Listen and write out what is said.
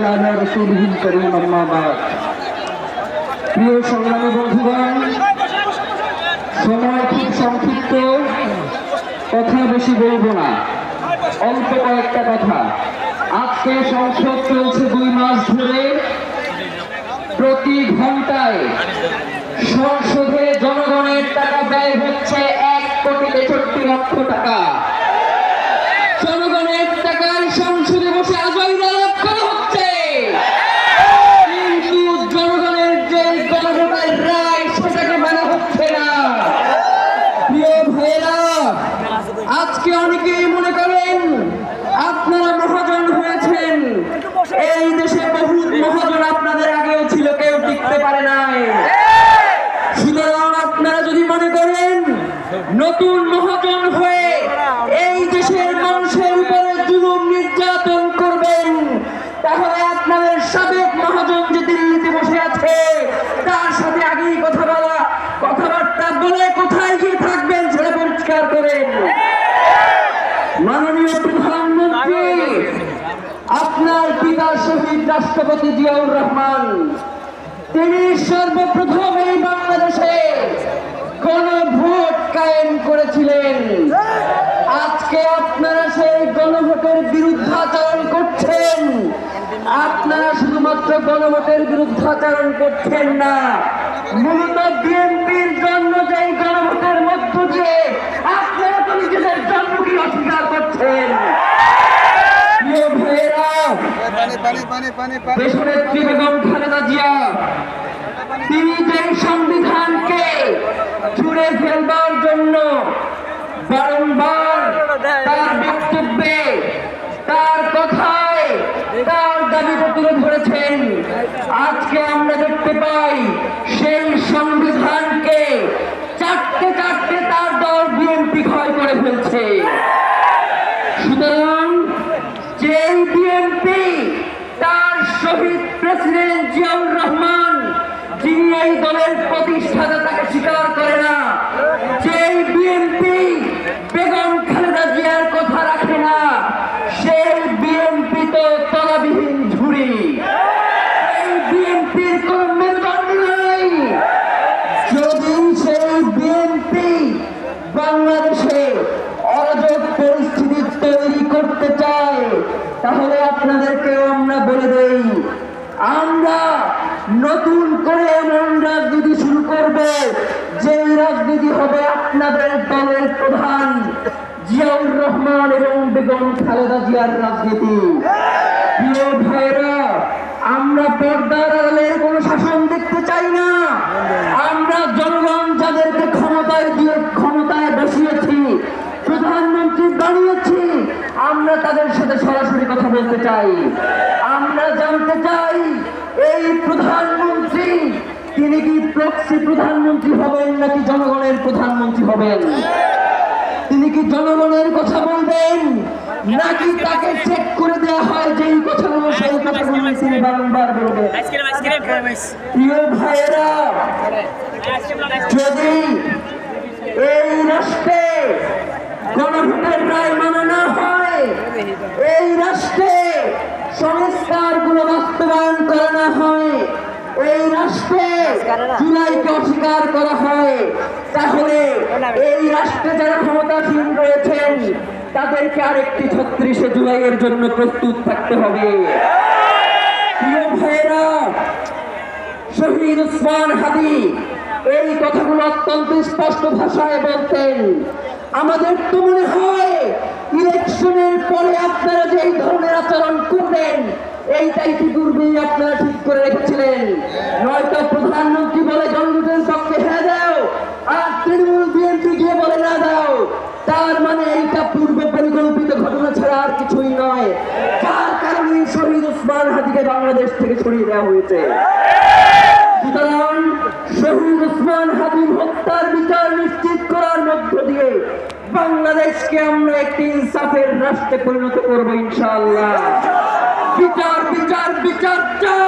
على رسوله الكريم أما بعد প্রিয় সংগ্রামী বন্ধুগণ, সময় খুব সংক্ষিপ্ত, কথা বেশি বলবো না, অল্প কয়েকটা কথা। আজকে সংসদ চলছে 2 মাস ধরে। প্রতি ঘন্টায় সংসদে জনগণের টাকা ব্যয় হচ্ছে 1,63,00,000 টাকা। জনগণের টাকায় সংসদে বসে আজাইরা লাভ করা হচ্ছে, কিন্তু জনগণের যে গণভোটের রায় সেটাকে মানা হচ্ছে না। প্রিয় ভাইয়েরা, আজকে অনেকেই মনে করেন আপনারা মহাজন হয়েছেন। এই দেশে বহুত মহাজন আপনাদের আগেও ছিল, কেউ টিকতে পারে নাই। সুতরাং আপনারা যদি মনে করেন নতুন মহাজন হয়ে এই দেশের মানুষের উপরে জুলুম নির্যাতন করবেন, তাহলে আপনাদের সাবেক মহাজন যে দিল্লিতে বসে আছে তার সাথে আগেই কথাবার্তা বলে কোথায় গিয়ে থাকবেন সেটা পরিষ্কার করেন। মাননীয় প্রধানমন্ত্রী, আপনার পিতা শহীদ রাষ্ট্রপতি জিয়াউর রহমান, তিনি সর্বপ্রথম এই বাংলাদেশে গণভোট কায়েম করেছিলেন। আজকে আপনারা সেই গণভোটের বিরুদ্ধাচরণ করছেন। আপনারা শুধুমাত্র গণভোটের বিরুদ্ধাচরণ করছেন না, মূলত বিএনপির জন্য যে গণভোটের মধ্য দিয়ে আপনারা তো নিজেদের জন্মকে অস্বীকার করছেন। দেশনেত্রী বেগম খালেদা জিয়া, তিনি যে সংবিধানকে ছুঁড়ে ফেলবার জন্য বারংবার তার বক্তব্যে, তার কথায়, তার দাবিতে তুলে ধরেছেন, আজকে আমরা দেখতে পাই সেই সংবিধানকে চারটে তার দল বিএনপি ক্ষয় করে ফেলছে। সুতরাং যেই বিএনপি তার শহীদ প্রেসিডেন্ট জিয়াউর রহমান, যিনি এই দলের প্রতিষ্ঠাতা, তাকে স্বীকার করে না, যেই বিএনপি বেগম খালেদা জিয়ার কথা রাখে না, সেই বিএনপি তো তলাবিহীন ঝুড়ি। এই বিএনপির কোন মেরুদণ্ড নেই। যদি সেই বিএনপি বাংলাদেশে অরাজক পরিস্থিতি তৈরি করতে চায়, তাহলে আপনাদেরকেও আমরা বলে দেই, আমরা নতুন করে এমন রাজনীতি শুরু করবে যে রাজনীতি হবে আপনাদের দলের প্রধান জিয়াউর রহমান এবং বেগম খালেদা জিয়ার রাজনীতি। প্রিয় ভাইরা, আমরা পর্দার আড়ালের কোন শাসন দেখতে চাই না। আমরা জনগণ যাদেরকে ক্ষমতায় বসিয়েছি, প্রধানমন্ত্রী বানিয়েছি, আমরা তাদের সাথে সরাসরি কথা বলতে চাই। আমরা জানতে চাই এই প্রধানমন্ত্রী, তিনি কি প্রক্সি প্রধানমন্ত্রী হবেন নাকি জনগণের প্রধানমন্ত্রী হবেন? তিনি কি জনগণের কথা বলবেন নাকি তাকে চেক করে দেওয়া হয় যেই কথাগুলো সেই কথাগুলো তিনি বারংবার বলবেন? প্রিয় ভাইয়েরা, যদি এই রাষ্ট্রে গণভোটের রায় মানা না হয়, এই রাষ্ট্রে সংস্কারগুলো বাস্তবায়ন করা না হয়, এই রাষ্ট্রে জুলাইকে অস্বীকার করা হয়, তাহলে এই রাষ্ট্রে যারা ক্ষমতাসীন রয়েছেন তাদেরকে আরেকটি 36শে জুলাইয়ের জন্য প্রস্তুত থাকতে হবে। প্রিয় ভাইয়েরা, শহীদ ওসমান হাদি এই কথাগুলো অত্যন্ত স্পষ্ট ভাষায় বলতেন। আমাদের তো মনে হয় ইলেকশনের পরে আপনারা যে এই ধরনের আচরণ করবেন, এইটাই পূর্বেই আপনারা ঠিক করে রেখেছিলেন। নয়তো প্রধানমন্ত্রী বলে জনগণের পক্ষে হ্যাঁ দাও, আর তৃণমূল বিএনপি গিয়ে বলে না দাও, তার মানে এইটা পূর্বে পরিকল্পিত ঘটনা ছাড়া আর কিছুই নয়। যার কারণে শহীদ ওসমান হাদিকে বাংলাদেশ থেকে সরিয়ে দেওয়া হয়েছে। সুতরাং শহীদ ওসমান হাদি হত্যার বিচার নিশ্চিত করার মধ্য দিয়ে বাংলাদেশকে আমরা একটি ইনসাফের রাষ্ট্রে পরিণত করবো ইনশাআল্লাহ। বিচার বিচার বিচার চাই।